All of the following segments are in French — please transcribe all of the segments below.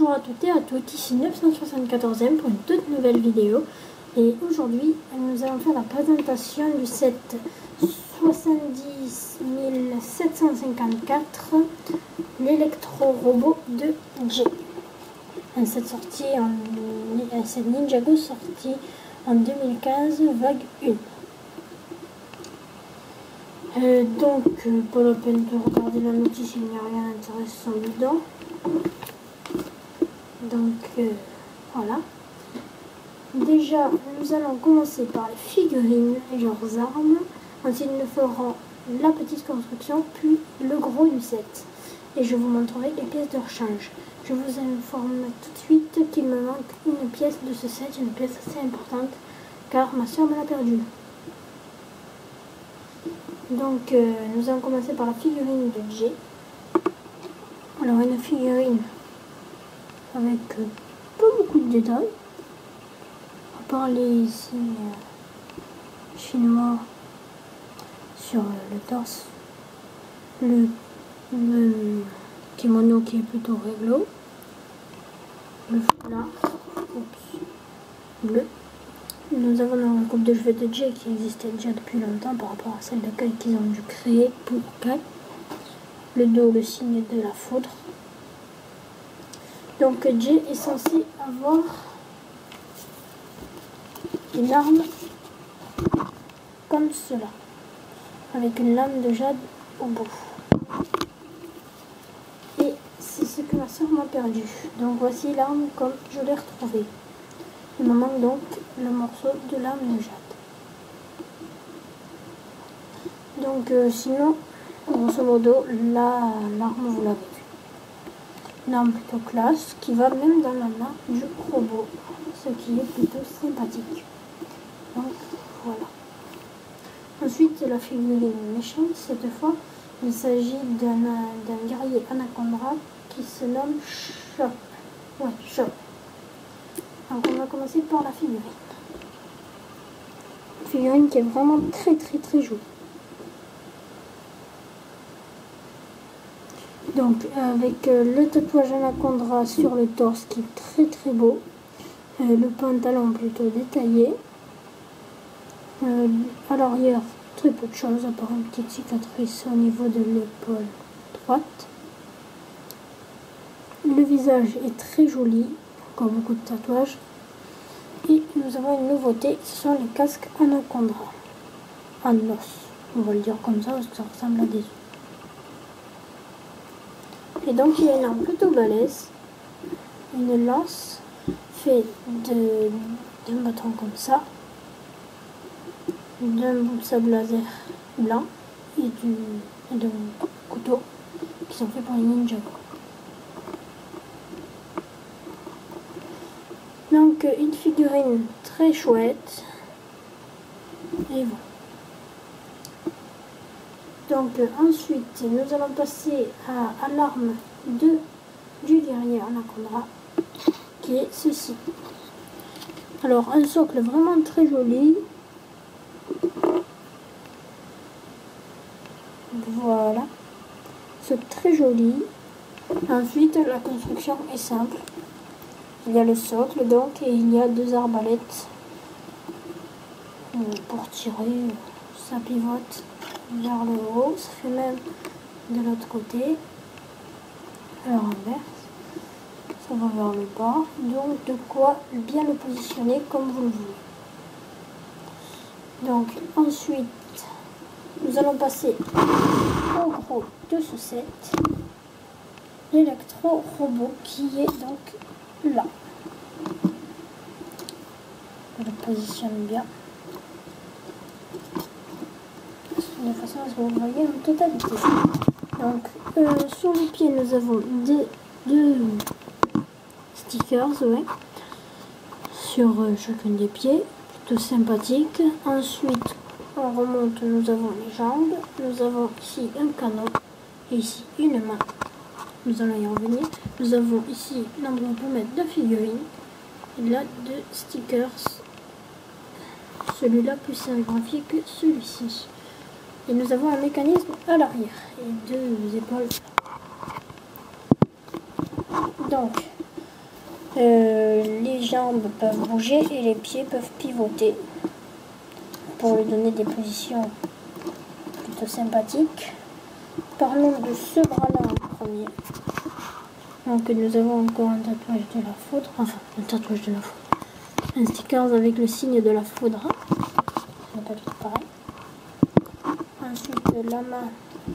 Bonjour à toutes et à tous, ici 974e pour une toute nouvelle vidéo. Et aujourd'hui, nous allons faire la présentation du set 70754, l'électro-robot de J. Un set Ninjago sorti en 2015, vague 1. Donc, pas la peine de regarder la notice, il n'y a rien d'intéressant dedans. Donc, voilà. Déjà, nous allons commencer par les figurines et leurs armes. Ensuite, nous ferons la petite construction, puis le gros du set. Et je vous montrerai les pièces de rechange. Je vous informe tout de suite qu'il me manque une pièce de ce set, une pièce assez importante, car ma soeur me l'a perdue. Donc, nous allons commencer par la figurine de J. Alors, une figurine avec pas beaucoup de détails, à part les signes chinois sur le torse, le kimono qui est plutôt réglo, le foulard bleu. Nous avons la coupe de cheveux de J qui existait déjà depuis longtemps par rapport à celle de Kai qu'ils ont dû créer pour Kai. Le dos, le signe de la foudre. Donc J est censé avoir une arme comme cela, avec une lame de jade au bout. Et c'est ce que ma soeur m'a perdu. Donc voici l'arme comme je l'ai retrouvée. Il me manque donc le morceau de lame de jade. Donc sinon, grosso modo, l'arme vous l'avez vu. Une arme plutôt classe qui va même dans la main du robot, ce qui est plutôt sympathique. Donc voilà. Ensuite, la figurine méchante, cette fois, il s'agit d'un guerrier anaconda qui se nomme Chop. Ouais, Chop. Donc on va commencer par la figurine. Une figurine qui est vraiment très jolie. Donc avec le tatouage anaconda sur le torse qui est très beau, le pantalon plutôt détaillé, à l'arrière très peu de choses à part une petite cicatrice au niveau de l'épaule droite. Le visage est très joli, encore beaucoup de tatouages. Et nous avons une nouveauté, ce sont les casques anaconda en os, on va le dire comme ça parce que ça ressemble à des os. Et donc il y a une arme plutôt balèze, une lance faite d'un bâton comme ça, d'un bout de sable laser blanc et d'un couteau qui sont faits pour les Ninjago. Donc une figurine très chouette et voilà. Donc ensuite nous allons passer à l'arme du guerrier anaconda qui est ceci. Alors un socle vraiment très joli. Voilà. C'est très joli. Ensuite la construction est simple. Il y a le socle donc et il y a deux arbalètes pour tirer. Ça pivote vers le haut, ça fait même de l'autre côté, à l'inverse, ça va vers le bas, donc de quoi bien le positionner comme vous le voulez. Donc ensuite, nous allons passer au gros de ce set, l'électro-robot qui est donc là. Je le positionne bien. De façon à ce que vous voyez en totalité. Donc sur les pieds nous avons deux stickers sur chacun des pieds, plutôt sympathique. Ensuite on remonte, nous avons les jambes, nous avons ici un canon et ici une main. Nous allons y revenir. Nous avons ici l'endroit pour mettre deux figurines et là deux stickers, celui-là plus sérigraphié que celui-ci. Et nous avons un mécanisme à l'arrière et deux épaules. Donc, Les jambes peuvent bouger et les pieds peuvent pivoter pour lui donner des positions plutôt sympathiques. Parlons de ce bras-là en premier. Donc nous avons encore un tatouage de la foudre, enfin un tatouage de la foudre, un sticker avec le signe de la foudre, c'est pas tout pareil. Ensuite la main,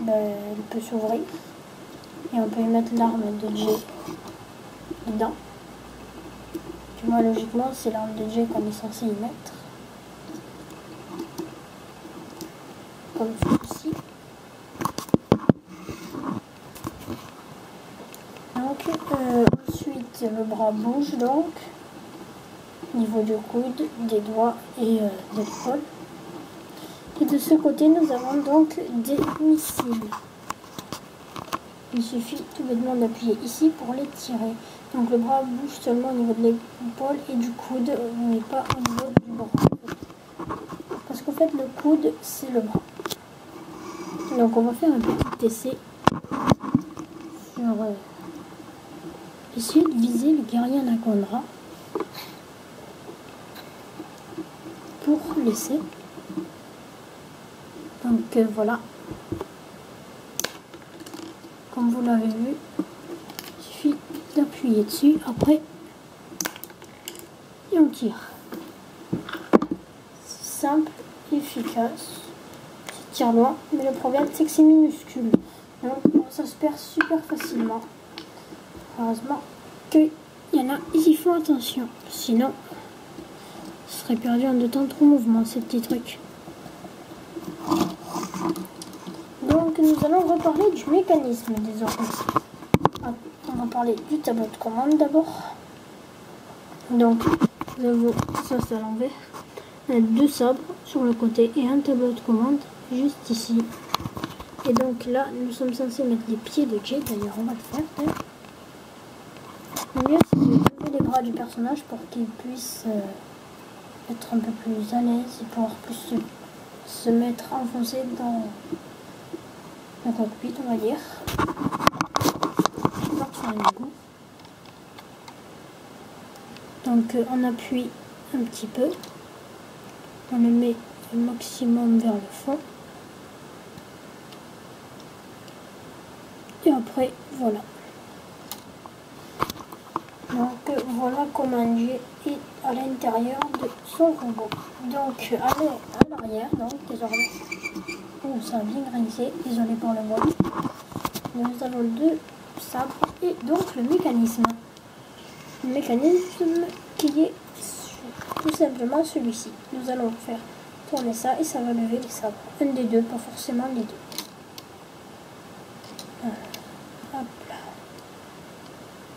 elle peut s'ouvrir et on peut y mettre l'arme de Jay dedans. Tu vois, logiquement c'est l'arme de Jay qu'on est censé y mettre, comme ceci. Ensuite le bras bouge donc au niveau du coude, des doigts et de l'épaule. Et de ce côté nous avons donc des missiles. Il suffit tout bêtement d'appuyer ici pour les tirer. Donc le bras bouge seulement au niveau de l'épaule et du coude, mais pas au niveau du bras. Parce qu'en fait le coude c'est le bras. Donc on va faire un petit essai sur essayer de viser le guerrier anaconda pour l'essai. Donc voilà, comme vous l'avez vu, il suffit d'appuyer dessus après et on tire. C'est simple, efficace, ça tire loin, mais le problème c'est que c'est minuscule, donc ça se perd super facilement. Heureusement qu'il y en a, ils y font attention, sinon ce serait perdu en de temps trop mouvement ces petits trucs. Donc nous allons reparler du mécanisme désormais. On va parler du tableau de commande d'abord. Donc nous avons ça c'est à l'envers. On a deux sabres sur le côté et un tableau de commande juste ici. Et donc là nous sommes censés mettre les pieds de Jay, d'ailleurs on va le faire. Le mieux c'est de lever les bras du personnage pour qu'il puisse être un peu plus à l'aise et pouvoir plus se mettre enfoncé dans le cockpit, on va dire. Donc on appuie un petit peu, on le met au maximum vers le fond et après voilà. Donc voilà comment Jay est à l'intérieur de son robot. Donc à l'arrière, donc désormais, ça a bien grincé, désolé pour le vol. Nous avons deux sabres et donc le mécanisme. Le mécanisme qui est tout simplement celui-ci. Nous allons faire tourner ça et ça va lever les sabres. Un des deux, pas forcément les deux. Hop là.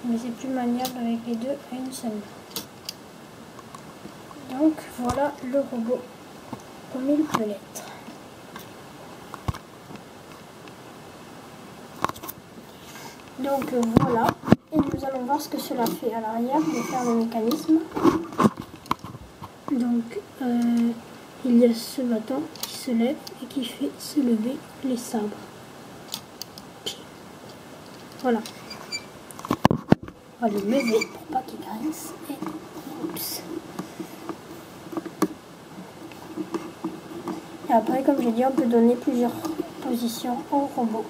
Mais c'est plus maniable avec les deux à une seule main. Donc voilà le robot comme il peut l'être. Donc voilà, et nous allons voir ce que cela fait à l'arrière de faire le mécanisme. Donc il y a ce bâton qui se lève et qui fait se lever les sabres. Voilà. On va le lever pour pas qu'il grince. Et oups. Et après, comme j'ai dit, on peut donner plusieurs positions au robot.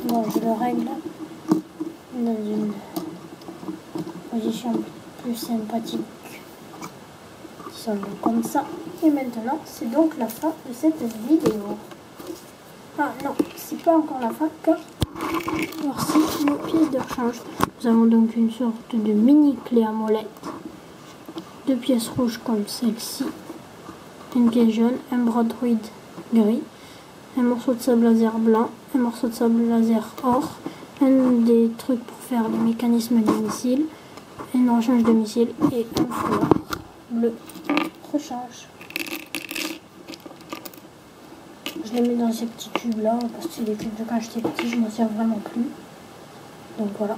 Bon, je le règle dans une position plus sympathique, disons comme ça. Et maintenant, c'est donc la fin de cette vidéo. Ah non, c'est pas encore la fin, car voici nos pièces de rechange. Nous avons donc une sorte de mini clé à molette, deux pièces rouges comme celle-ci, une pièce jaune, un bras droïde gris, un morceau de sable laser blanc, un morceau de sable laser or, un des trucs pour faire les mécanismes des missiles, une rechange de missiles et un foulard bleu rechange. Je les mets dans ces petits cubes là parce que c'est des cubes de quand j'étais petit, je m'en sers vraiment plus. Donc voilà.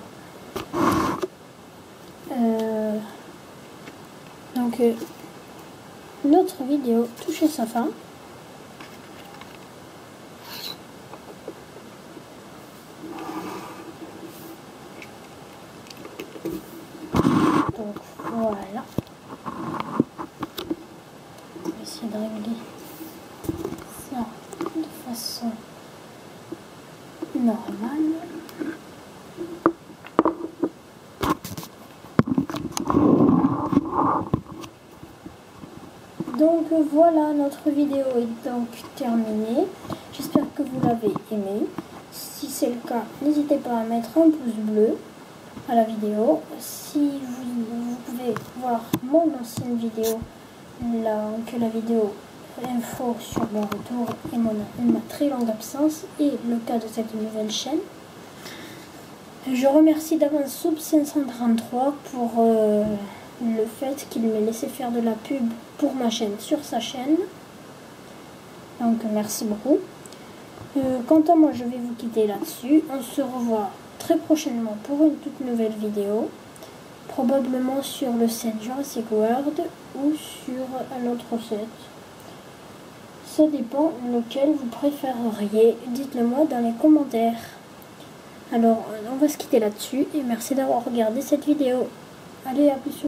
Notre vidéo touche à sa fin. normal. Donc voilà, notre vidéo est donc terminée. J'espère que vous l'avez aimé. Si c'est le cas, n'hésitez pas à mettre un pouce bleu à la vidéo. Si vous pouvez voir mon ancienne vidéo, la vidéo info sur mon retour et ma très longue absence et le cas de cette nouvelle chaîne. Je remercie d'avance Soup 533 pour le fait qu'il m'ait laissé faire de la pub pour ma chaîne sur sa chaîne. Donc merci beaucoup. Quant à moi, je vais vous quitter là-dessus. On se revoit très prochainement pour une toute nouvelle vidéo. Probablement sur le set Jurassic World ou sur un autre set. Ça dépend lequel vous préféreriez. Dites-le moi dans les commentaires. Alors, on va se quitter là-dessus et merci d'avoir regardé cette vidéo. Allez, à plus.